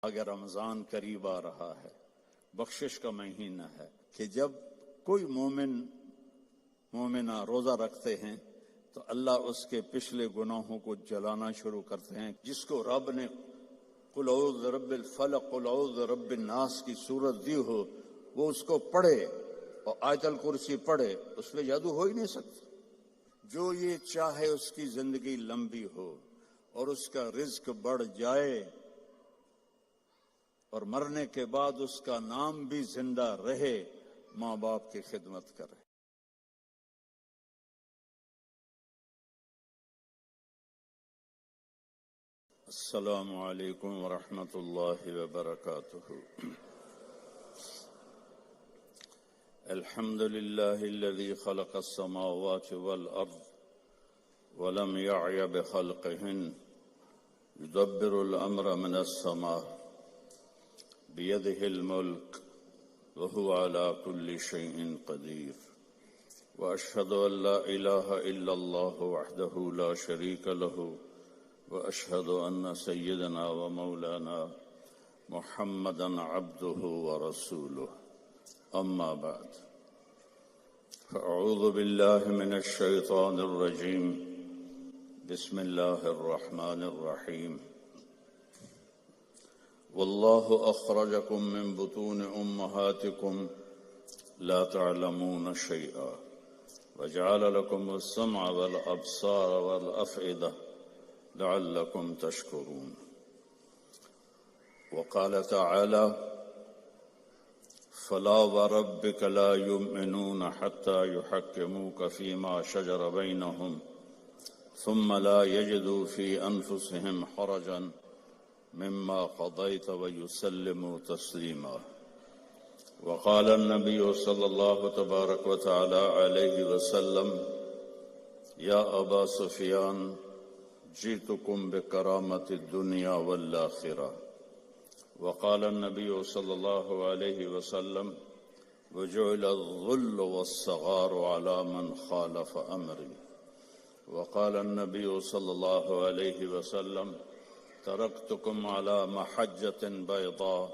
اگر رمضان قریب آ رہا ہے، بخشش کا مہینہ ہے، کہ جب کوئی مومنہ روزہ رکھتے ہیں تو اللہ اس کے پچھلے گناہوں کو جلانا شروع کرتے ہیں. جس کو رب نے قل اعوذ برب الفلق قل اعوذ برب الناس کی صورت دی ہو، وہ اس کو پڑھے اور آیت الکرسی پڑھے، اس پہ جادو ہو ہی نہیں سکتا. جو یہ چاہے اس کی زندگی لمبی ہو اور اس کا رزق بڑھ جائے اور مرنے کے بعد اس کا نام بھی زندہ رہے، ماں باپ کی خدمت کرے. السلام علیکم ورحمۃ اللہ وبرکاتہ. الحمد للہ الذی خلق السماوات والارض ولم يعي بخلقهن يدبر الامر من السماء بيده الملك وهو على كل شيء قدير واشهد ان لا اله الا الله وحده لا شريك له واشهد ان سيدنا ومولانا محمدا عبده ورسوله. اما بعد فاعوذ بالله من الشيطان الرجيم. بسم الله الرحمن الرحيم. والله اخرجكم من بطون امهاتكم لا تعلمون شيئا وجعل لكم السمع والابصار والافئده لعلكم تشكرون. وقال تعالى فلا وربك لا يؤمنون حتى يحكموك فيما شجر بينهم ثم لا يجدوا في أنفسهم حرجا مما قضيت ويسلموا تسليما. وقال النبي صلى الله تبارك وتعالى عليه وسلم يا أبا سفيان جئتكم بكرامة الدنيا والآخرة. وقال النبي صلى الله عليه وسلم وجعل الذل والصغار على من خالف أمري. وقال النبي صلى الله عليه وسلم تركتكم على محجة بيضاء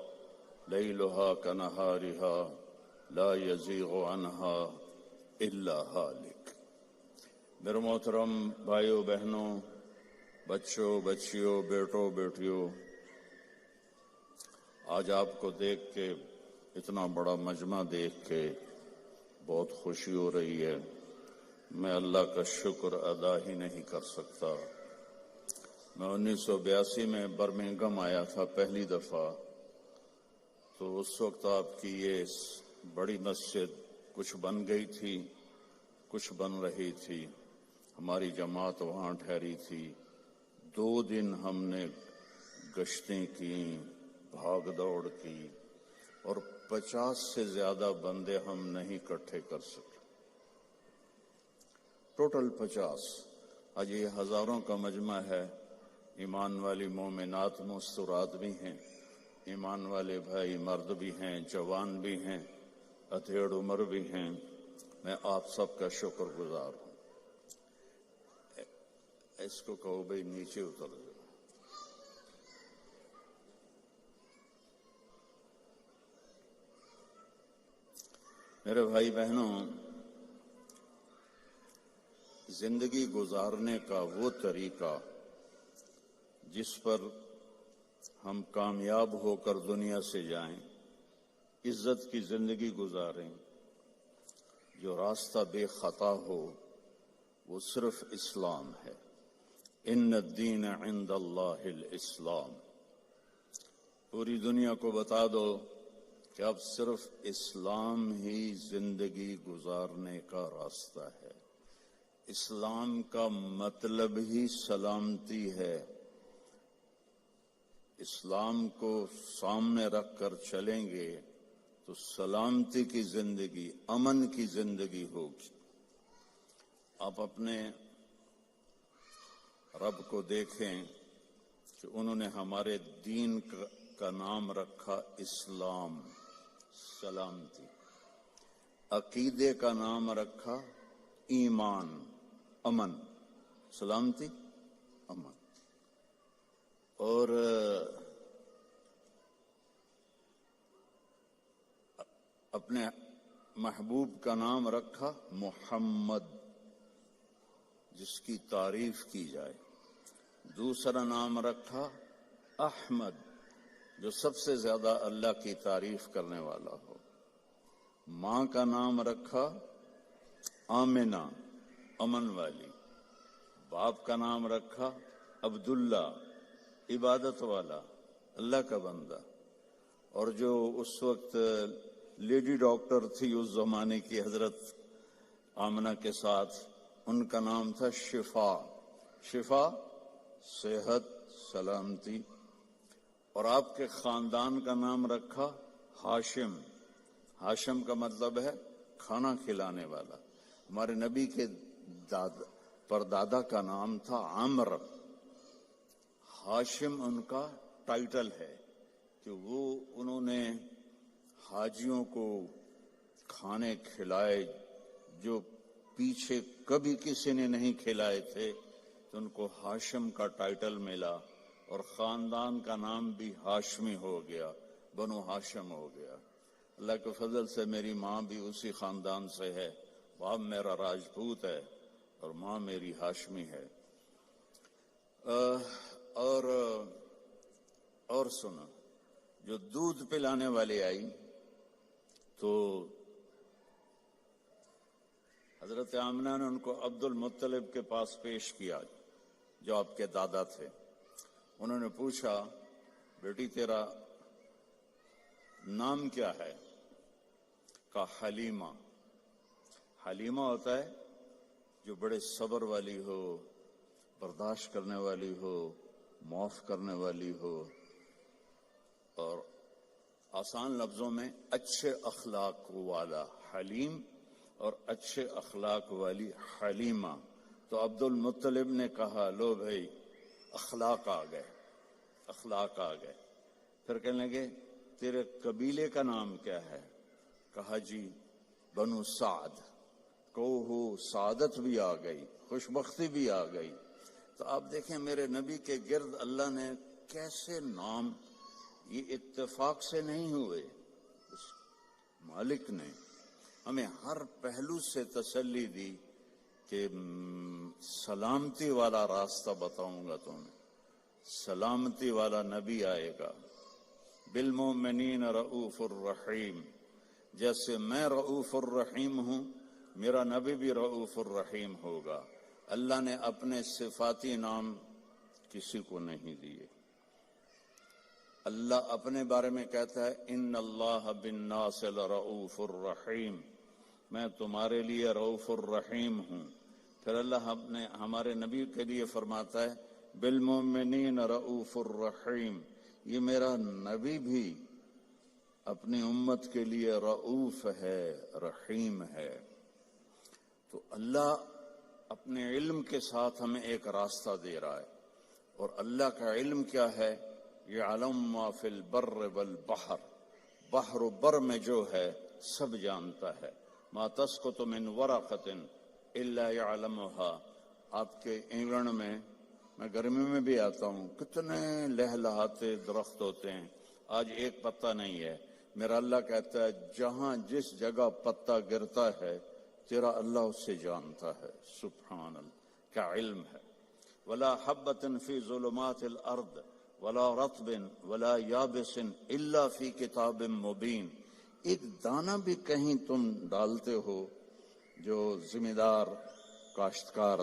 ليلها كنهارها لا يزيغ عنها إلا هالك. میرے محترم بھائیوں بہنوں، بچوں بچیوں، بیٹوں بیٹیوں، آج آپ کو دیکھ کے، اتنا بڑا مجمع دیکھ کے بہت خوشی ہو رہی ہے. میں اللہ کا شکر ادا ہی نہیں کر سکتا. میں 1982 میں برمنگھم آیا تھا پہلی دفعہ، تو اس وقت آپ کی یہ بڑی مسجد کچھ بن گئی تھی، کچھ بن رہی تھی. ہماری جماعت وہاں ٹھہری تھی. 2 دن ہم نے گشتیں کی، بھاگ دوڑ کی، اور 50 سے زیادہ بندے ہم نہیں اکٹھے کر سکے. ٹوٹل 50. آج یہ ہزاروں کا مجمع ہے. ایمان والی مومنات مستورات بھی ہیں، ایمان والے بھائی مرد بھی ہیں، جوان بھی ہیں، ادھیڑ عمر بھی ہیں. میں آپ سب کا شکر گزار ہوں. اس کو کہو بھائی نیچے اتر جاؤ. میرے بھائی بہنوں، زندگی گزارنے کا وہ طریقہ جس پر ہم کامیاب ہو کر دنیا سے جائیں، عزت کی زندگی گزاریں، جو راستہ بے خطا ہو، وہ صرف اسلام ہے. ان الدین عند اللہ الاسلام. پوری دنیا کو بتا دو کہ اب صرف اسلام ہی زندگی گزارنے کا راستہ ہے. اسلام کا مطلب ہی سلامتی ہے. اسلام کو سامنے رکھ کر چلیں گے تو سلامتی کی زندگی، امن کی زندگی ہوگی. آپ اپنے رب کو دیکھیں کہ انہوں نے ہمارے دین کا نام رکھا اسلام، سلامتی. عقیدے کا نام رکھا ایمان، امن. سلامتی، امن. اور اپنے محبوب کا نام رکھا محمد، جس کی تعریف کی جائے۔ دوسرا نام رکھا احمد، جو سب سے زیادہ اللہ کی تعریف کرنے والا ہو۔ ماں کا نام رکھا آمنہ، امن والی۔ باپ کا نام رکھا عبداللہ، عبادت والا، اللہ کا بندہ۔ اور جو اس وقت لیڈی ڈاکٹر تھی اس زمانے کی حضرت آمنہ کے ساتھ، ان کا نام تھا شفا۔ شفا صحت، سلامتی۔ اور آپ کے خاندان کا نام رکھا ہاشم۔ ہاشم کا مطلب ہے کھانا کھلانے والا۔ ہمارے نبی کے پردادا کا نام تھا عمرو۔ ہاشم ان کا ٹائٹل ہے کہ وہ انہوں نے حاجیوں کو کھانے کھلائے جو پیچھے کبھی کسی نے نہیں کھلائے تھے، تو ان کو ہاشم کا ٹائٹل ملا، اور خاندان کا نام بھی ہاشمی ہو گیا، بنو ہاشم ہو گیا۔ اللہ کے فضل سے میری ماں بھی اسی خاندان سے ہے، باپ میرا راجپوت ہے اور ماں میری ہاشمی ہے۔ اور سنو، جو دودھ پلانے والی آئی تو حضرت آمنہ نے ان کو عبد المطلب کے پاس پیش کیا، جو آپ کے دادا تھے۔ انہوں نے پوچھا، بیٹی تیرا نام کیا ہے؟ کہا حلیمہ۔ حلیمہ ہوتا ہے جو بڑے صبر والی ہو، برداشت کرنے والی ہو، معاف کرنے والی ہو، اور آسان لفظوں میں اچھے اخلاق والا حلیم، اور اچھے اخلاق والی حلیمہ۔ تو عبد المطلب نے کہا، لو بھائی اخلاق آ گئے، اخلاق آ گئے۔ پھر کہنے لگے، تیرے قبیلے کا نام کیا ہے؟ کہا جی بنو سعد۔ ہو سعادت بھی آ گئی، خوشبختی بھی آ گئی۔ تو آپ دیکھیں میرے نبی کے گرد اللہ نے کیسے نام، یہ اتفاق سے نہیں ہوئے، اس مالک نے ہمیں ہر پہلو سے تسلی دی کہ سلامتی والا راستہ بتاؤں گا تمہیں، سلامتی والا نبی آئے گا۔ بالمؤمنین رؤوف الرحیم، جیسے میں رؤوف الرحیم ہوں، میرا نبی بھی رؤوف الرحیم ہوگا۔ اللہ نے اپنے صفاتی نام کسی کو نہیں دیے۔ اللہ اپنے بارے میں کہتا ہے، ان اللہ بالناس لرؤوف الرحیم، میں تمہارے لیے رؤوف الرحیم ہوں۔ پھر اللہ ہمارے نبی کے لیے فرماتا ہے، بالمؤمنین رؤوف الرحیم، یہ میرا نبی بھی اپنی امت کے لیے رؤوف ہے، رحیم ہے۔ تو اللہ اپنے علم کے ساتھ ہمیں ایک راستہ دے رہا ہے، اور اللہ کا علم کیا ہے؟ یعلم ما فی البر والبحر، بحر و بر میں جو ہے سب جانتا ہے۔ ما تسقط من ورقۃ الا یعلمها۔ آپ کے انگلینڈ میں گرمی میں بھی آتا ہوں، کتنے لہلہاتے درخت ہوتے ہیں، آج ایک پتا نہیں ہے۔ میرا اللہ کہتا ہے، جہاں جس جگہ پتا گرتا ہے تیرا اللہ اس سے جانتا ہے۔ سبحان اللہ، کیا علم ہے۔ ولا حبۃ فی ظلمات الارض ولا رطب ولا یابس الا فی کتاب مبین۔ ایک دانہ بھی کہیں تم ڈالتے ہو، جو ذمہ دار کاشتکار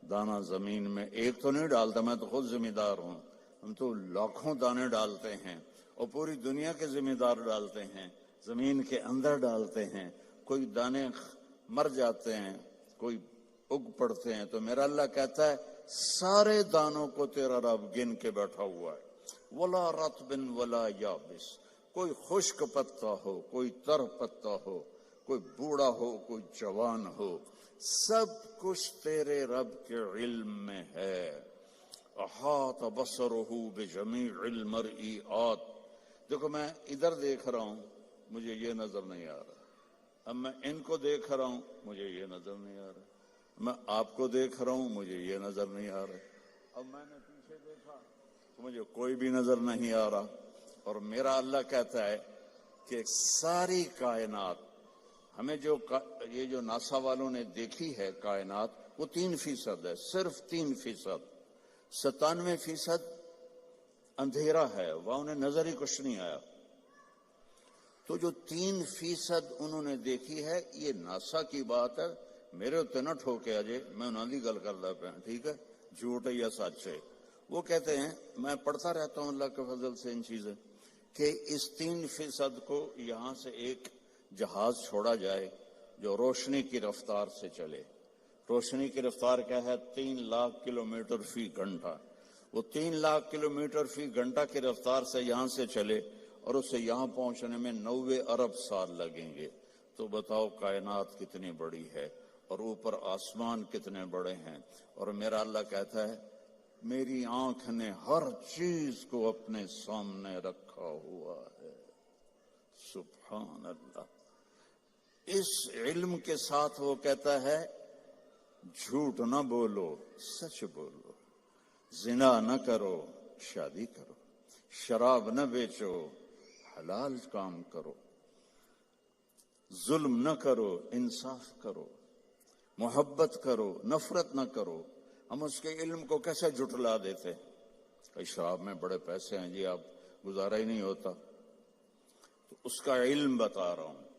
دانہ زمین میں ایک تو نہیں ڈالتا، میں تو خود ذمہ دار ہوں، ہم تو لاکھوں دانے ڈالتے ہیں، اور پوری دنیا کے ذمہ دار ڈالتے ہیں، زمین کے اندر ڈالتے ہیں، کوئی دانے مر جاتے ہیں، کوئی اگ پڑتے ہیں۔ تو میرا اللہ کہتا ہے سارے دانوں کو تیرا رب گن کے بیٹھا ہوا ہے۔ ولا رطب ولا یابس، کوئی خشک پتا ہو، کوئی تر پتا ہو، کوئی بوڑھا ہو، کوئی جوان ہو، سب کچھ تیرے رب کے علم میں ہے۔ احاط بصرہ بجمیع المرئیات۔ دیکھو میں ادھر دیکھ رہا ہوں، مجھے یہ نظر نہیں آ رہا، اب میں ان کو دیکھ رہا ہوں، مجھے یہ نظر نہیں آ رہا، میں آپ کو دیکھ رہا ہوں، مجھے یہ نظر نہیں آ رہا، اب میں نے پیچھے دیکھا تو مجھے کوئی بھی نظر نہیں آ رہا۔ اور میرا اللہ کہتا ہے کہ ساری کائنات ہمیں یہ جو ناسا والوں نے دیکھی ہے کائنات، وہ 3% ہے، صرف 3%۔ 97% اندھیرا ہے، وہ انہیں نظر ہی کچھ نہیں آیا۔ تو جو 3% انہوں نے دیکھی ہے، یہ ناسا کی بات ہے، میرے اتنے نہ ٹھوکے اجے، میں انہوں نے گل کرتا پیا، ٹھیک ہے، جھوٹ ہے یا سچ ہے۔ وہ کہتے ہیں، میں پڑھتا رہتا ہوں اللہ کے فضل سے ان چیزیں، کہ اس 3% کو یہاں سے ایک جہاز چھوڑا جائے جو روشنی کی رفتار سے چلے۔ روشنی کی رفتار کیا ہے؟ 3 لاکھ کلومیٹر فی گھنٹہ۔ وہ 3 لاکھ کلومیٹر فی گھنٹہ کی رفتار سے یہاں سے چلے اور اسے یہاں پہنچنے میں 90 ارب سال لگیں گے۔ تو بتاؤ کائنات کتنی بڑی ہے اور اوپر آسمان کتنے بڑے ہیں۔ اور میرا اللہ کہتا ہے میری آنکھ نے ہر چیز کو اپنے سامنے رکھا ہوا ہے۔ سبحان اللہ۔ اس علم کے ساتھ وہ کہتا ہے جھوٹ نہ بولو، سچ بولو، زنا نہ کرو، شادی کرو، شراب نہ بیچو، حلال کام کرو، ظلم نہ کرو، انصاف کرو، محبت کرو، نفرت نہ کرو۔ ہم اس کے علم کو کیسے جھٹلا دیتے؟ کہ شراب میں بڑے پیسے ہیں جی، آپ گزارا ہی نہیں ہوتا۔ تو اس کا علم بتا رہا ہوں۔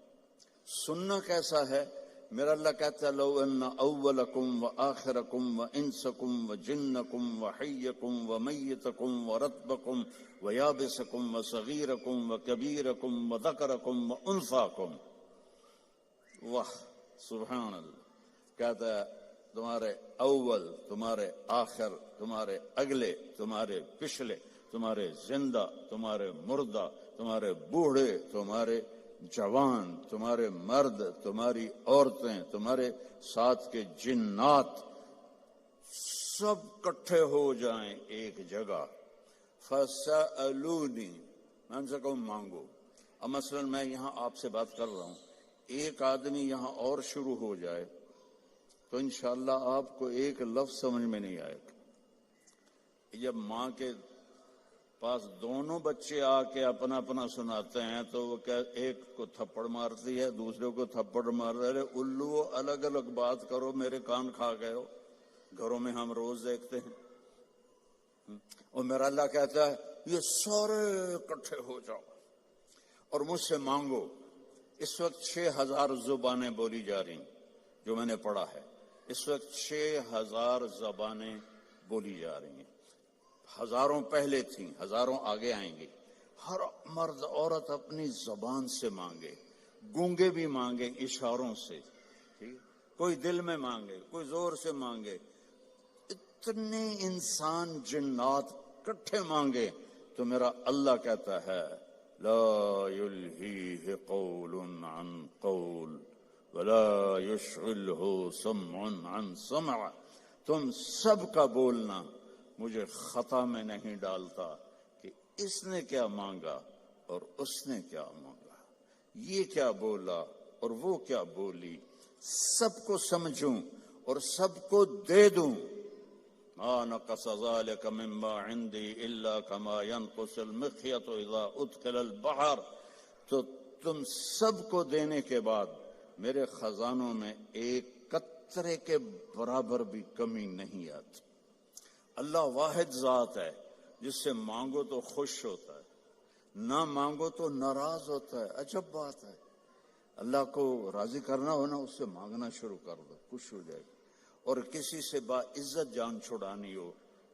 سننا کیسا ہے؟ میرا اللہ کہتا ہے لو ان اولکم و آخرکم و انسکم و جنکم و حیکم و میتکم و رطبکم و یابسکم و صغیرکم و کبیرکم و ذکرکم و انثاکم۔ واہ، سبحان اللہ۔ کہتا ہے تمہارے اول، تمہارے آخر، تمہارے اگلے، تمہارے پچھلے، تمہارے زندہ، تمہارے مردہ، تمہارے بوڑھے، تمہارے جوان، تمہارے مرد، تمہاری عورتیں، تمہارے ساتھ کے جنات، سب کٹھے ہو جائیں ایک جگہ۔ فَسَأَلُونِي، میں ان سے کہوں مانگو۔ اب مثلا میں یہاں آپ سے بات کر رہا ہوں، ایک آدمی یہاں اور شروع ہو جائے تو انشاءاللہ آپ کو ایک لفظ سمجھ میں نہیں آئے گا۔ جب ماں کے پاس دونوں بچے آ کے اپنا اپنا سناتے ہیں تو وہ ایک کو تھپڑ مارتی ہے، دوسرے کو تھپڑ مار رہے، الو الگ الگ بات کرو، میرے کان کھا گئے ہو۔ گھروں میں ہم روز دیکھتے ہیں۔ اور میرا اللہ کہتا ہے یہ سارے اکٹھے ہو جاؤ اور مجھ سے مانگو۔ اس وقت 6000 زبانیں بولی جا رہی، جو میں نے پڑھا ہے، اس وقت 6000 زبانیں بولی جا رہی ہیں۔ ہزاروں پہلے تھیں، ہزاروں آگے آئیں گی۔ ہر مرد عورت اپنی زبان سے مانگے، گونگے بھی مانگے اشاروں سے، کوئی دل میں مانگے، کوئی زور سے مانگے، اتنے انسان جنات کٹھے مانگے تو میرا اللہ کہتا ہے لا یلہیہ قول عن قول ولا یشغلہ سمع عن سمع۔ تم سب کا بولنا مجھے خطا میں نہیں ڈالتا کہ اس نے کیا مانگا اور اس نے کیا مانگا، یہ کیا بولا اور وہ کیا بولی، سب کو سمجھوں اور سب کو دے دوں۔ ما نقص ذلك مما عندي الا كما ينقص المخيط اذا ادخل البحر۔ تو تم سب کو دینے کے بعد میرے خزانوں میں ایک قطرے کے برابر بھی کمی نہیں آتی۔ اللہ واحد ذات ہے، جس سے مانگو تو خوش ہوتا ہے، نہ مانگو تو ناراض ہوتا ہے۔ عجب بات ہے، اللہ کو راضی کرنا ہو نا، اس سے مانگنا شروع کر دو، خوش ہو جائے گا۔ اور کسی سے با عزت جان چھڑانی ہو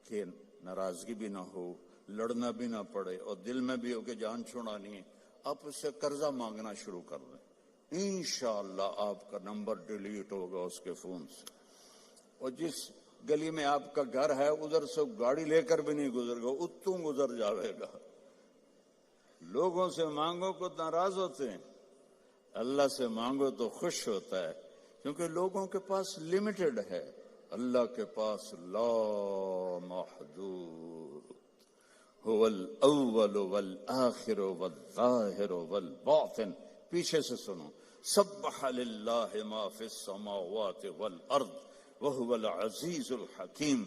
کہ ناراضگی بھی نہ ہو، لڑنا بھی نہ پڑے، اور دل میں بھی ہو کہ جان چھڑانی ہے، آپ اس سے قرضہ مانگنا شروع کر دیں، انشاءاللہ آپ کا نمبر ڈیلیٹ ہوگا اس کے فون سے۔ اور جس گلی میں آپ کا گھر ہے ادھر سے گاڑی لے کر بھی نہیں گزر گا، اتوں گزر جاوے گا۔ لوگوں سے مانگو کو ناراض ہوتے ہیں، اللہ سے مانگو تو خوش ہوتا ہے، کیونکہ لوگوں کے پاس لمیٹڈ ہے، اللہ کے پاس لا محدود۔ هو الاول والآخر والظاہر والباطن۔ پیچھے سے سنو، سبح للہ ما فی السماوات والارض وہو العزیز الحکیم۔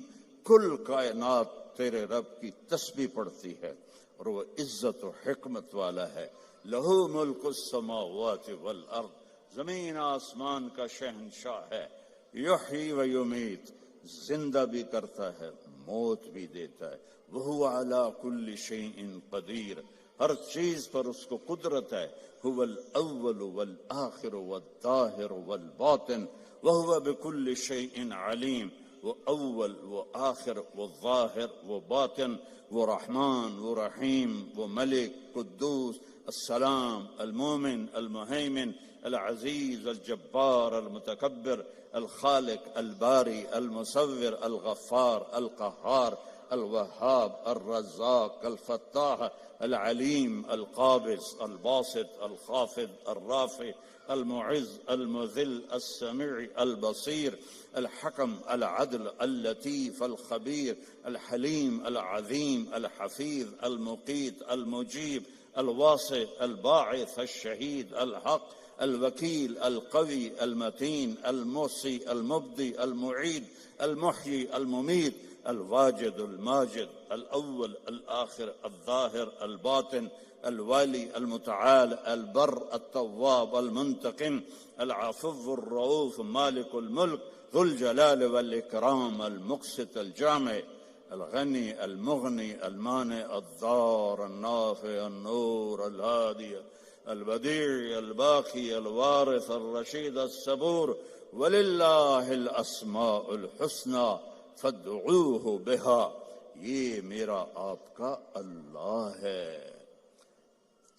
کل کائنات تیرے رب کی تسبیح پڑھتی ہے اور وہ عزت و حکمت والا ہے. لہو ملک السماوات والارض، زمین آسمان کا شہنشاہ ہے. یحیی و یمیت، زندہ بھی کرتا ہے موت بھی دیتا ہے. وہو علی کل شیء قدیر، ہر چیز پر اس کو قدرت ہے. هو الاول والآخر والظاہر والباطن وهو بكل شيء علیم. وہ اول، وہ آخر، وہ ظاہر، وہ باطن، وہ رحمان، وہ رحیم، وہ ملک، قدوس، السلام، المومن، المہیمن، العزیز، الجبار، المتکبر، الخالق، الباری، المصور، الغفار، القہار، الوہاب، الرزاق، الفتاح، العلیم، القابض، الباسط، الخافض، الرافع، المعز، المذل، السمیع، البصیر، الحکم، العدل، اللطیف، الخبیر، الحلیم، العظیم، الحفیظ، المقیت، المجیب، الواسع، الباعث، الشہید، الحق، الوکیل، القوی، المتین، المحصی، المبدی، المعید، المحیی، الممیت، الواجد، الماجد، الاول، الآخر، الظاہر، الباطن، الوالی، المتعال، البر، التواب، المنتقم، العفو، الرؤوف، مالک الملک، ذو الجلال والاکرام، المقسط، الجامع، الغنی، المغنی، المانع، الضار، النافع، النور، الهادی، البدیع، الباقی، الوارث، الرشید، الصبور. وللہ الاسماء الحسنی فادعوہ بہا، یہ میرا آپ کا اللہ ہے.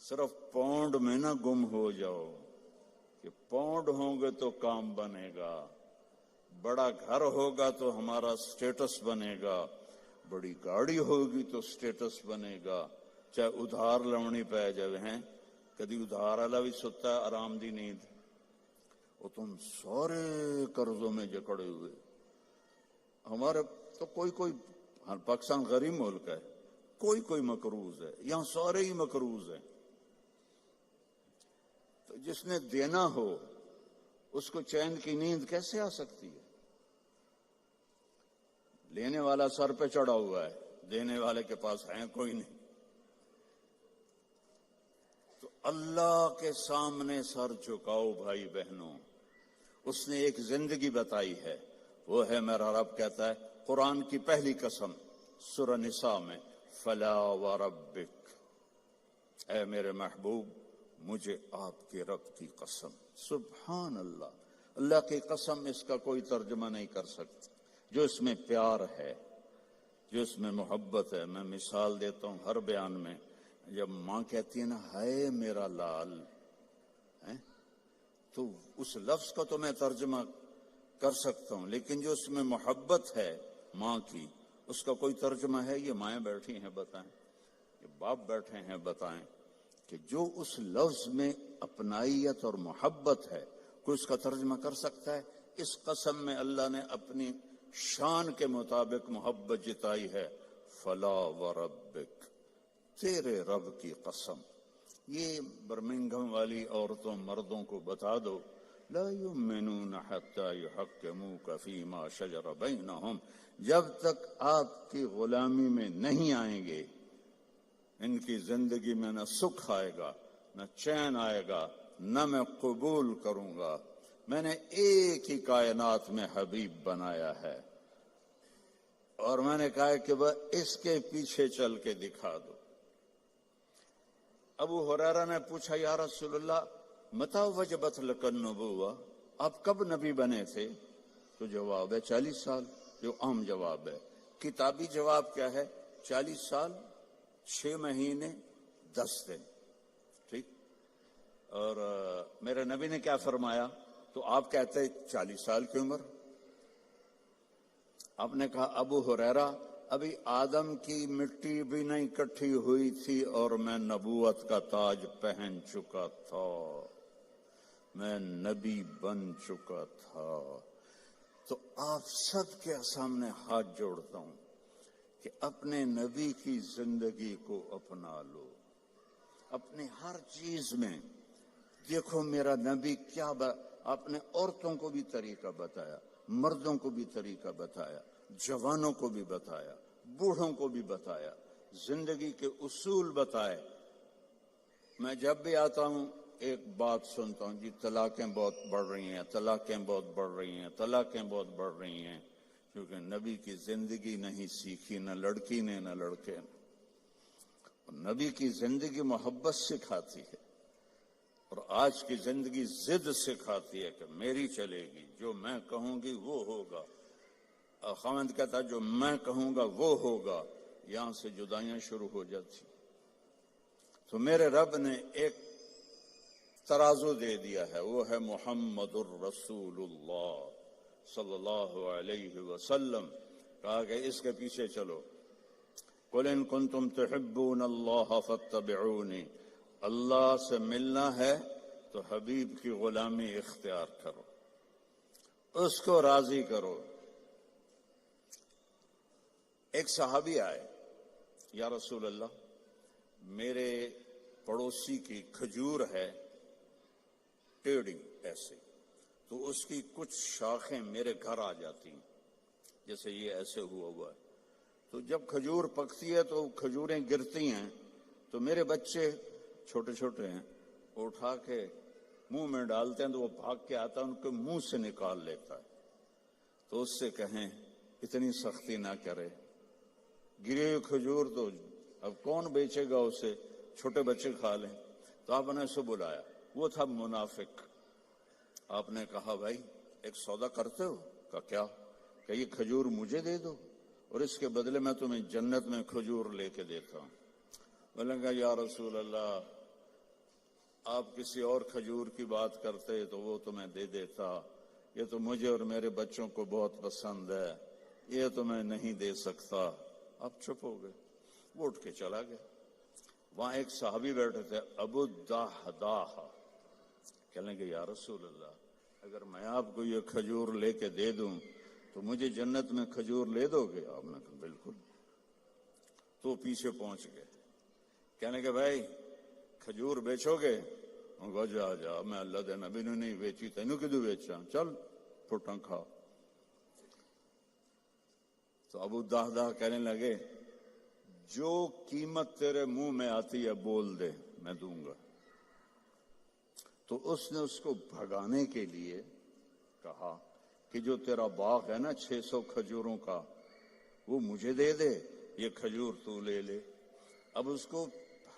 صرف پونڈ میں نہ گم ہو جاؤ کہ پونڈ ہوں گے تو کام بنے گا، بڑا گھر ہوگا تو ہمارا سٹیٹس بنے گا، بڑی گاڑی ہوگی تو سٹیٹس بنے گا. چاہے ادھار لونی پہ جائے ہیں، کدی ادھار والا بھی ستا ہے آرام دی نیند. وہ تم سارے قرضوں میں جکڑے ہوئے. ہمارے تو کوئی پاکستان غریب ملک ہے، کوئی مقروض ہے، یہاں سارے ہی مقروض ہیں. تو جس نے دینا ہو اس کو چین کی نیند کیسے آ سکتی ہے؟ لینے والا سر پہ چڑھا ہوا ہے، دینے والے کے پاس ہے کوئی نہیں. تو اللہ کے سامنے سر جھکاؤ بھائی بہنوں. اس نے ایک زندگی بتائی ہے، وہ ہے میرا رب کہتا ہے قرآن کی پہلی قسم سورہ نساء میں، فلا وربک، اے میرے محبوب مجھے آپ کے رب کی قسم. سبحان اللہ، اللہ کی قسم اس کا کوئی ترجمہ نہیں کر سکتا. جو اس میں پیار ہے، جو اس میں محبت ہے. میں مثال دیتا ہوں ہر بیان میں. جب ماں کہتی ہے نا ہائے میرا لال، تو اس لفظ کو تو میں ترجمہ کر سکتا ہوں، لیکن جو اس میں محبت ہے ماں کی، اس کا کوئی ترجمہ ہے؟ یہ مائیں بیٹھی ہیں بتائیں، یہ باپ بیٹھے ہیں بتائیں کہ جو اس لفظ میں اپنائیت اور محبت ہے، کوئی اس کا ترجمہ کر سکتا ہے؟ اس قسم میں اللہ نے اپنی شان کے مطابق محبت جتائی ہے. فلا وربک، تیرے رب کی قسم. یہ برمنگھم والی عورتوں مردوں کو بتا دو، لا یؤمنون حتی یحکموک فیما شجر بینہم، جب تک آپ کی غلامی میں نہیں آئیں گے ان کی زندگی میں نہ سکھ آئے گا، نہ چین آئے گا، نہ میں قبول کروں گا. میں نے ایک ہی کائنات میں حبیب بنایا ہے اور میں نے کہا کہ وہ اس کے پیچھے چل کے دکھا دو. ابو ہریرہ نے پوچھا یا رسول اللہ متی وجبت لک النبوہ، آپ کب نبی بنے تھے؟ تو جواب ہے 40 سال، جو عام جواب ہے. کتابی جواب کیا ہے؟ 40 سال 6 مہینے 10 دن. ٹھیک. اور میرے نبی نے کیا فرمایا؟ تو آپ کہتے 40 سال کی عمر. آپ نے کہا ابو ہریرہ ابھی آدم کی مٹی بھی نہیں کٹھی ہوئی تھی اور میں نبوت کا تاج پہن چکا تھا، میں نبی بن چکا تھا. تو آپ سب کے سامنے ہاتھ جوڑتا ہوں کہ اپنے نبی کی زندگی کو اپنا لو. اپنے ہر چیز میں دیکھو میرا نبی کیا آپ نے عورتوں کو بھی طریقہ بتایا، مردوں کو بھی طریقہ بتایا، جوانوں کو بھی بتایا، بوڑھوں کو بھی بتایا. زندگی کے اصول بتائے. میں جب بھی آتا ہوں ایک بات سنتا ہوں، جی طلاقیں بہت بڑھ رہی ہیں، طلاقیں بہت بڑھ رہی ہیں، طلاقیں بہت بڑھ رہی ہیں، کیونکہ نبی کی زندگی نہیں سیکھی، نہ لڑکی نے نہ لڑکے نے. نبی کی زندگی محبت سکھاتی ہے، اور آج کی زندگی ضد سکھاتی ہے کہ میری چلے گی، جو میں کہوں گی وہ ہوگا. خاوند کہتا جو میں کہوں گا وہ ہوگا. یہاں سے جدائیاں شروع ہو جاتی. تو میرے رب نے ایک ترازو دے دیا ہے، وہ ہے محمد الرسول اللہ صلی اللہ علیہ وسلم. کہا کہ اس کے پیچھے چلو. قل ان کنتم تحبون اللہ فاتبعونی. اللہ سے ملنا ہے تو حبیب کی غلامی اختیار کرو، اس کو راضی کرو. ایک صحابی آئے، یا رسول اللہ میرے پڑوسی کی کھجور ہے ٹیڑھی ایسے، تو اس کی کچھ شاخیں میرے گھر آ جاتی ہیں، جیسے یہ ایسے ہوا ہے. تو جب کھجور پکتی ہے تو کھجوریں گرتی ہیں، تو میرے بچے چھوٹے چھوٹے ہیں، اٹھا کے منہ میں ڈالتے ہیں، تو وہ بھاگ کے آتا ہے ان کے منہ سے نکال لیتا ہے. تو اس سے کہیں اتنی سختی نہ کرے، گری ہوئی کھجور تو اب کون بیچے گا اسے، چھوٹے بچے کھا لیں. تو آپ نے اسے بلایا، وہ تھا منافق. آپ نے کہا بھائی ایک سودا کرتے ہو؟ کہا کیا؟ کہ یہ کھجور مجھے دے دو اور اس کے بدلے میں تمہیں جنت میں کھجور لے کے دیتا ہوں. بولیں گا یا رسول اللہ آپ کسی اور کھجور کی بات کرتے تو وہ تمہیں دے دیتا، یہ تو مجھے اور میرے بچوں کو بہت پسند ہے، یہ تو میں نہیں دے سکتا. آپ چپ ہو گئے. وہ اٹھ کے چلا گیا. وہاں ایک صحابی بیٹھے تھے، ابو الدحداح. کہنے لگے یا رسول اللہ اگر میں آپ کو یہ کھجور لے کے دے دوں تو مجھے جنت میں کھجور لے دو گے؟ آپ نے کہا بالکل. تو پیچھے پہنچ گئے. کہنے کہ بھائی کھجور بیچو گے؟ جا جا میں اللہ دے نبی نے نہیں بیچی، تینوں کدو بیچا، چل پھٹاں کھا. تو ابو الدحداح کہنے لگے جو قیمت تیرے منہ میں آتی ہے بول دے، میں دوں گا. تو اس نے اس کو بھگانے کے لیے کہا کہ جو تیرا باغ ہے نا 600 کھجوروں کا، وہ مجھے دے دے، یہ کھجور تو لے لے. اب اس کو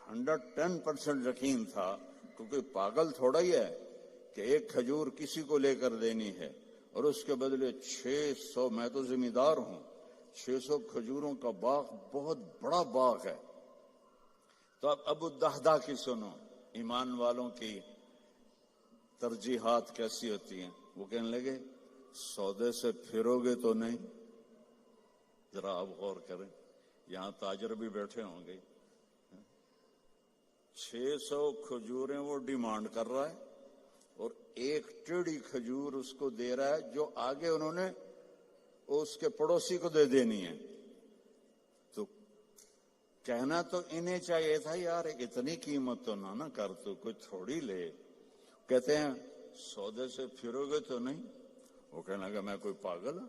110% یقین تھا، کیونکہ پاگل تھوڑا ہی ہے کہ ایک کھجور کسی کو لے کر دینی ہے اور اس کے بدلے 600. میں تو ذمہ دار ہوں، 600 کھجوروں کا باغ بہت بڑا باغ ہے. تو اب ابو الدحداح کی سنو، ایمان والوں کی ترجیحات کیسی ہوتی ہیں. وہ کہنے لگے سودے سے پھرو گے تو نہیں؟ ذرا آپ غور کریں، یہاں تاجر بھی بیٹھے ہوں گے. 600 کھجوریں وہ ڈیمانڈ کر رہا ہے اور ایک ٹیڑھی کھجور اس کو دے رہا ہے جو آگے انہوں نے اس کے پڑوسی کو دے دینی ہے. تو کہنا تو انہیں چاہیے تھا یار اتنی قیمت تو نہ کر، تو کوئی تھوڑی لے. کہتے ہیں سودے سے پھرو گے تو نہیں؟ وہ کہنے لگا میں کوئی پاگل ہوں.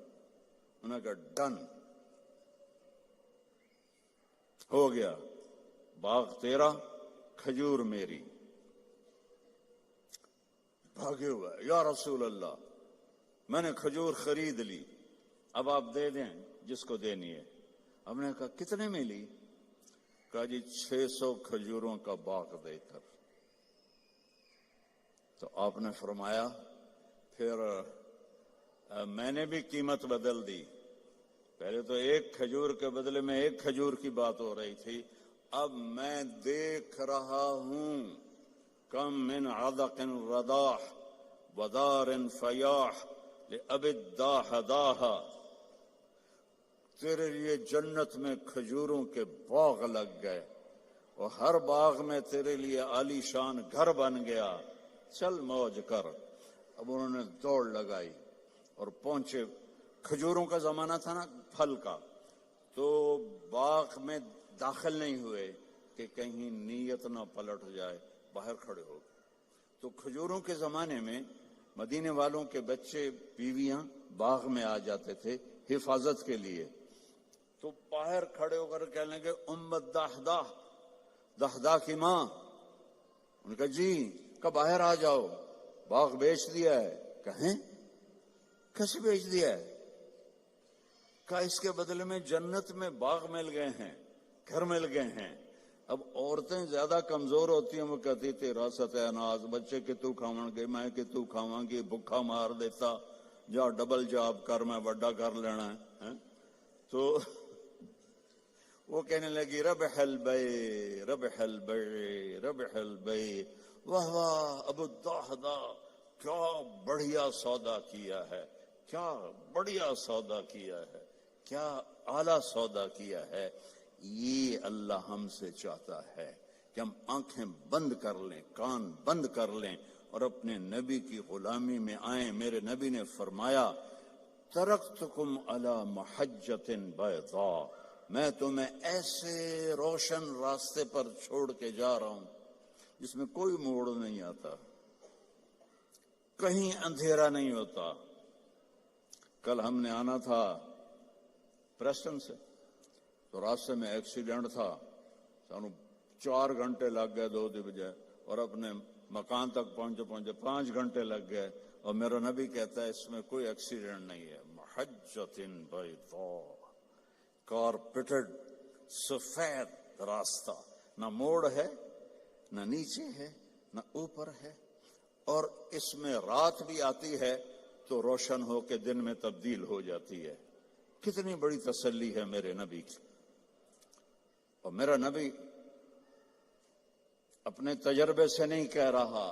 انہوں نے کہا ڈن، ہو گیا، باغ تیرا، کھجور میری. بھاگے ہوا یا رسول اللہ میں نے کھجور خرید لی، اب آپ دے دیں جس کو دینی ہے. ہم نے کہا کتنے میں لی؟ کہا جی 600 کھجوروں کا باغ دے کر. تو آپ نے فرمایا پھر میں نے بھی قیمت بدل دی. پہلے تو ایک کھجور کے بدلے میں ایک کھجور کی بات ہو رہی تھی، اب میں دیکھ رہا ہوں کم من عدق رداح ودار فیاح لأبی الدحداح. تیرے لیے جنت میں کھجوروں کے باغ لگ گئے اور ہر باغ میں تیرے لیے عالی شان گھر بن گیا، چل موج کر. اب انہوں نے دوڑ لگائی اور پہنچے. کھجوروں کا زمانہ تھا نا، پھل کا، تو باغ میں داخل نہیں ہوئے کہ کہیں نیت نہ پلٹ جائے، باہر کھڑے ہو گئے. تو کھجوروں کے زمانے میں مدینے والوں کے بچے بیویاں باغ میں آ جاتے تھے حفاظت کے لیے. تو باہر کھڑے ہو کر کہنے لگے امت دہدا، دہدا کی ماں. ان نے کہا جی، کہ باہر آ جاؤ، باغ بیچ دیا ہے. کہیں کیسے بیچ دیا ہے؟ کہا اس کے بدلے میں جنت میں باغ مل گئے ہیں، گھر مل گئے ہیں. اب عورتیں زیادہ کمزور ہوتی ہیں، وہ کہتی تھی راست اناز، بچے کہ تو کھاون گے، میں کہ تو کھاواں گی، بھوکا مار دیتا، جا ڈبل جاب کر، میں بڑا کر لینا ہے. تو وہ کہنے لگی ربح البیع ربح البیع ربح البیع. واہ واہ ابو الدہدا، کیا بڑھیا سودا کیا ہے، کیا بڑھیا سودا کیا ہے، کیا اعلیٰ سودا کیا ہے. یہ اللہ ہم سے چاہتا ہے کہ ہم آنکھیں بند کر لیں، کان بند کر لیں اور اپنے نبی کی غلامی میں آئیں. میرے نبی نے فرمایا ترکتکم علی محجۃ بیضاء، میں تمہیں ایسے روشن راستے پر چھوڑ کے جا رہا ہوں جس میں کوئی موڑ نہیں آتا، کہیں اندھیرا نہیں ہوتا. کل ہم نے آنا تھا پریسٹن سے، تو راستے میں ایکسیڈنٹ تھا، سانو 4 گھنٹے لگ گئے 2 بجے، اور اپنے مکان تک پہنچے 5 گھنٹے لگ گئے. اور میرا نبی کہتا ہے اس میں کوئی ایکسیڈنٹ نہیں ہے. محجۃ بیضاء، کارپیٹڈ سفید راستہ، نہ موڑ ہے، نہ نیچے ہے، نہ اوپر ہے. اور اس میں رات بھی آتی ہے تو روشن ہو کے دن میں تبدیل ہو جاتی ہے. کتنی بڑی تسلی ہے میرے نبی کی. اور میرا نبی اپنے تجربے سے نہیں کہہ رہا،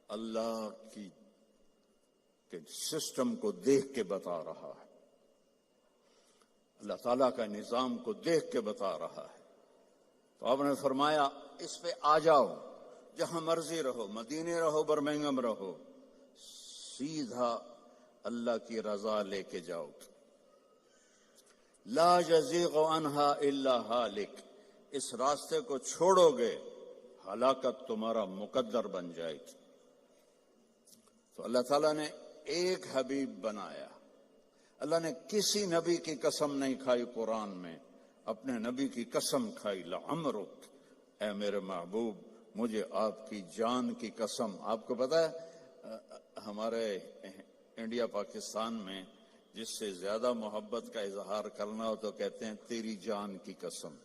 اللہ کی کے سسٹم کو دیکھ کے بتا رہا ہے، اللہ تعالیٰ کا نظام کو دیکھ کے بتا رہا ہے. تو آپ نے فرمایا اس پہ آ جاؤ، جہاں مرضی رہو، مدینے رہو، برمنگھم رہو، سیدھا اللہ کی رضا لے کے جاؤ. لا یزیغ عنہا الا ہالک، اس راستے کو چھوڑو گے ہلاکت تمہارا مقدر بن جائے گی. تو اللہ تعالیٰ نے ایک حبیب بنایا. اللہ نے کسی نبی کی قسم نہیں کھائی قرآن میں، اپنے نبی کی قسم کھائی. لعمرک، اے میرے محبوب مجھے آپ کی جان کی قسم. آپ کو پتا ہے ہمارے انڈیا پاکستان میں جس سے زیادہ محبت کا اظہار کرنا ہو تو کہتے ہیں تیری جان کی قسم.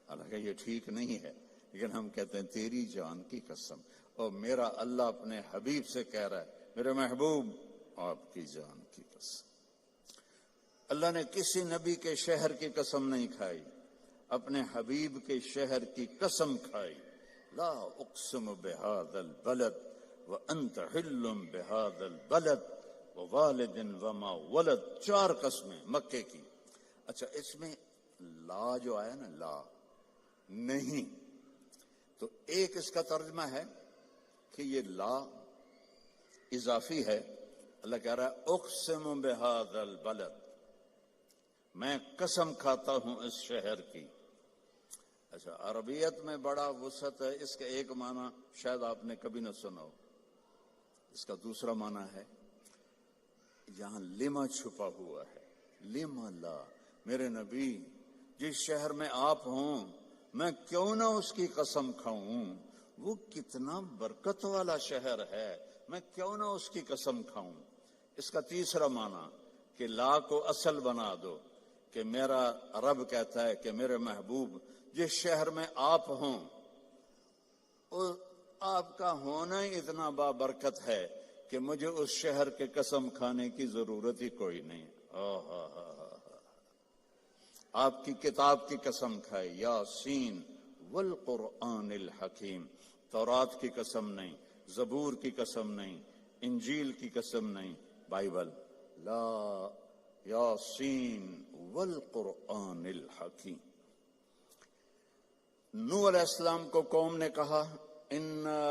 حالانکہ یہ ٹھیک نہیں ہے، لیکن ہم کہتے ہیں تیری جان کی قسم. اور میرا اللہ اپنے حبیب سے کہہ رہا ہے میرے محبوب آپ کی جان کی قسم. اللہ نے کسی نبی کے شہر کی قسم نہیں کھائی، اپنے حبیب کے شہر کی قسم کھائی. لا اقسم بہذا البلد وانت حل بہذا البلد ووالد وما ولد. 4 قسمیں مکے کی. اچھا اس میں لا جو آیا نا، لا نہیں، تو ایک اس کا ترجمہ ہے کہ یہ لا اضافی ہے. اللہ کہہ رہا ہے اقسم بہذا البلد، میں قسم کھاتا ہوں اس شہر کی. اچھا عربیت میں بڑا وسعت ہے. اس کا ایک معنی شاید آپ نے کبھی نہ سنا ہو. اس کا دوسرا معنی ہے یہاں لما چھپا ہوا ہے. لما لا، میرے نبی جس شہر میں آپ ہوں میں کیوں نہ اس کی قسم کھاؤں، وہ کتنا برکت والا شہر ہے، میں کیوں نہ اس کی قسم کھاؤں. اس کا تیسرا معنی کہ لا کو اصل بنا دو، کہ میرا رب کہتا ہے کہ میرے محبوب جس شہر میں آپ ہوں آپ کا ہونا ہی اتنا بابرکت ہے کہ مجھے اس شہر کے قسم کھانے کی ضرورت ہی کوئی نہیں. آپ کی کتاب کی قسم کھائی، یاسین والقرآن الحکیم. تورات کی قسم نہیں، زبور کی قسم نہیں، انجیل کی قسم نہیں، بائبل. لا یاسین والقرآن الحکیم. نوح علیہ السلام کو قوم نے کہا انا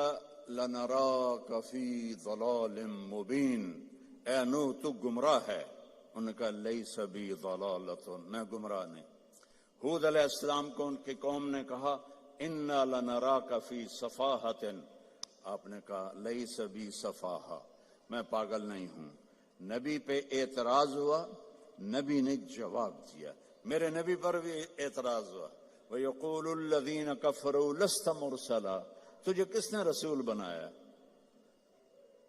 لنراک فی ضلال مبین، اے نوح تو گمراہ ہے. انہوں نے کہا لیس بی ضلالۃ، میں گمراہ نہیں. ہود علیہ السلام کو ان کی قوم نے کہا انا لنراک فی صفاحۃ، آپ نے کہا لیس بی صفاحہ، میں پاگل نہیں ہوں. نبی پہ اعتراض ہوا، نبی نے جواب دیا میرے نبی پر بھی اعتراض ہوا، وَيَقُولُ الَّذِينَ كَفَرُوا لَسْتَ مُرْسَلًا، تجھے کس نے رسول بنایا؟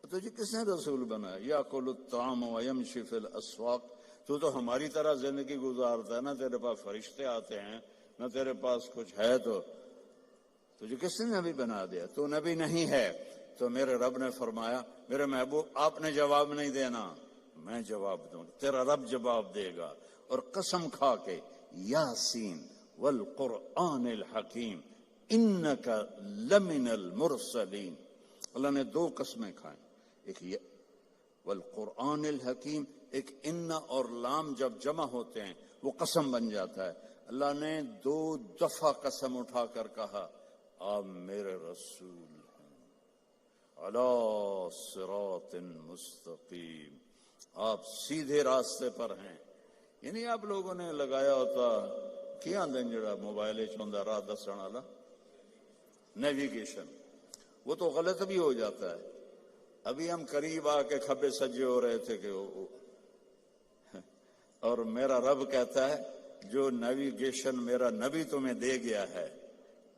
تجھے کس نے رسول بنایا؟ یَأْكُلُ الطَّعَامَ وَيَمْشِي فِي الْأَسْوَاقِ، تو ہماری طرح زندگی گزارتا ہے، نہ تیرے پاس فرشتے آتے ہیں، نہ تیرے پاس کچھ ہے، تو تجھے کس نے نبی بنا دیا؟ تو نبی نہیں ہے۔ تو میرے رب نے فرمایا، میرے محبوب آپ نے جواب نہیں دینا، میں جواب دوں، تیرا رب جواب دے گا۔ اور قسم کھا کے، یاسین والقرآن الحکیم انک لمن المرسلین، اللہ نے دو قسمیں کھائیں، ایک والقرآن الحکیم، ایک ان اور لام جب جمع ہوتے ہیں وہ قسم بن جاتا ہے۔ اللہ نے 2 دفعہ قسم اٹھا کر کہا آپ میرے رسول ہیں، علی صراط مستقیم، آپ سیدھے راستے پر ہیں۔ یعنی آپ لوگوں نے لگایا ہوتا کیا جڑا موبائل چوندا راہ دسن والا نیویگیشن، وہ تو غلط بھی ہو جاتا ہے۔ ابھی ہم قریب آ کے کھبے سجے ہو رہے تھے کہ اور میرا رب کہتا ہے جو نیویگیشن میرا نبی تمہیں دے گیا ہے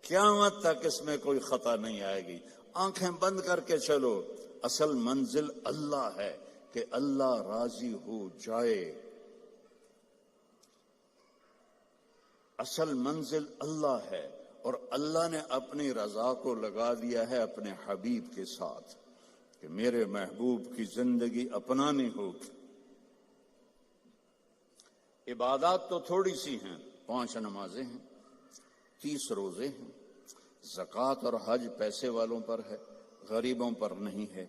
قیامت تک اس میں کوئی خطا نہیں آئے گی، آنکھیں بند کر کے چلو، اصل منزل اللہ ہے کہ اللہ راضی ہو جائے، اصل منزل اللہ ہے، اور اللہ نے اپنی رضا کو لگا دیا ہے اپنے حبیب کے ساتھ کہ میرے محبوب کی زندگی اپنانی ہوگی۔ عبادات تو تھوڑی سی ہیں، 5 نمازیں ہیں، 30 روزے ہیں، زکوٰۃ اور حج پیسے والوں پر ہے، غریبوں پر نہیں ہے۔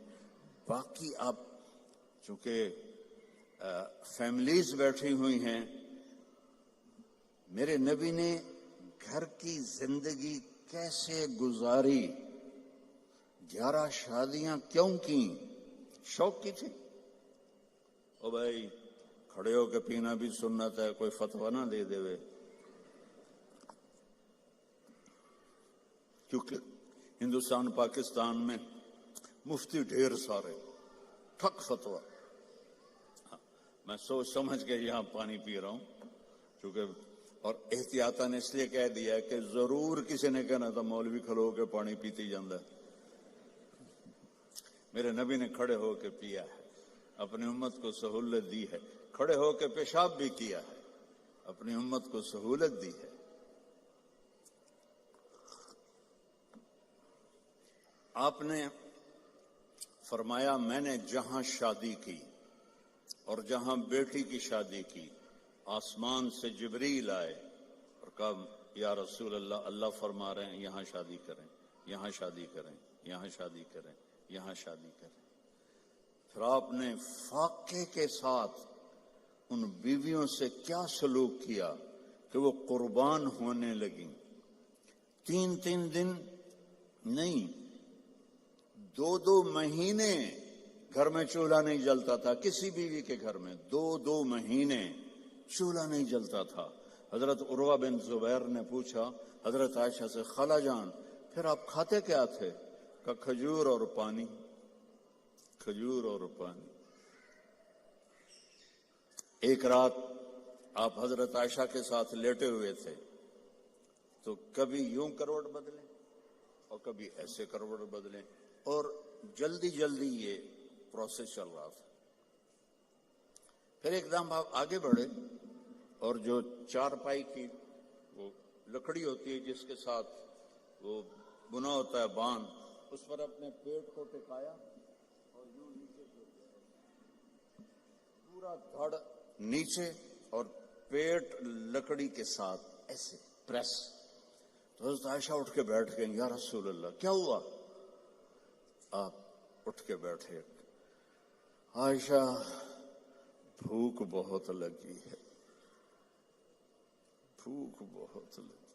باقی آپ چونکہ فیملیز بیٹھی ہوئی ہیں، میرے نبی نے گھر کی زندگی کیسے گزاری، 11 شادیاں کیوں کی؟ شوق کی تھی؟ او بھائی کھڑے ہو کے پینا بھی سنت ہے، کوئی فتویٰ نہ دے دے، کیونکہ ہندوستان پاکستان میں مفتی ڈھیر سارے، ٹھک فتویٰ۔ میں سوچ سمجھ کے یہاں پانی پی رہا ہوں، کیونکہ اور احتیاطاً اس لیے کہہ دیا ہے کہ ضرور کسی نے کہنا تھا مولوی کھلو کے پانی پیتی جاندہ ہے۔ میرے نبی نے کھڑے ہو کے پیا ہے، اپنی امت کو سہولت دی ہے، کھڑے ہو کے پیشاب بھی کیا ہے، اپنی امت کو سہولت دی ہے۔ آپ نے فرمایا میں نے جہاں شادی کی اور جہاں بیٹی کی شادی کی، آسمان سے جبریل آئے اور کہا یا رسول اللہ، اللہ فرما رہے ہیں یہاں شادی کریں، یہاں شادی کریں، یہاں شادی کریں، یہاں شادی کریں۔ پھر آپ نے فاقے کے ساتھ ان بیویوں سے کیا سلوک کیا کہ وہ قربان ہونے لگیں۔ 3 دن نہیں، 2 مہینے گھر میں چولہا نہیں جلتا تھا، کسی بیوی کے گھر میں 2 مہینے چولہا نہیں جلتا تھا۔ حضرت عروہ بن زبیر نے پوچھا حضرت عائشہ سے، خالہ جان پھر آپ کھاتے کیا تھے؟ کہ کھجور اور پانی، کھجور اور پانی۔ ایک رات آپ حضرت عائشہ کے ساتھ لیٹے ہوئے تھے تو کبھی یوں کروٹ بدلیں اور کبھی ایسے کروٹ بدلیں، اور جلدی جلدی یہ پروسیس چل رہا تھا۔ پھر ایک دم آپ آگے بڑھے اور جو چارپائی کی وہ لکڑی ہوتی ہے جس کے ساتھ وہ بنا ہوتا ہے بان، اس پر اپنے پیٹ کو ٹکایا اور یوں نیچے پورا دھڑ نیچے اور پیٹ لکڑی کے ساتھ ایسے پریس۔ تو حضرت عائشہ اٹھ کے بیٹھ گئیں، یا رسول اللہ کیا ہوا؟ آپ اٹھ کے بیٹھے، عائشہ بھوک بہت لگی ہے، بھوک بہت لگی۔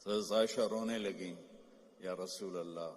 تو حضرت عائشہ رونے لگیں، یا رسول اللہ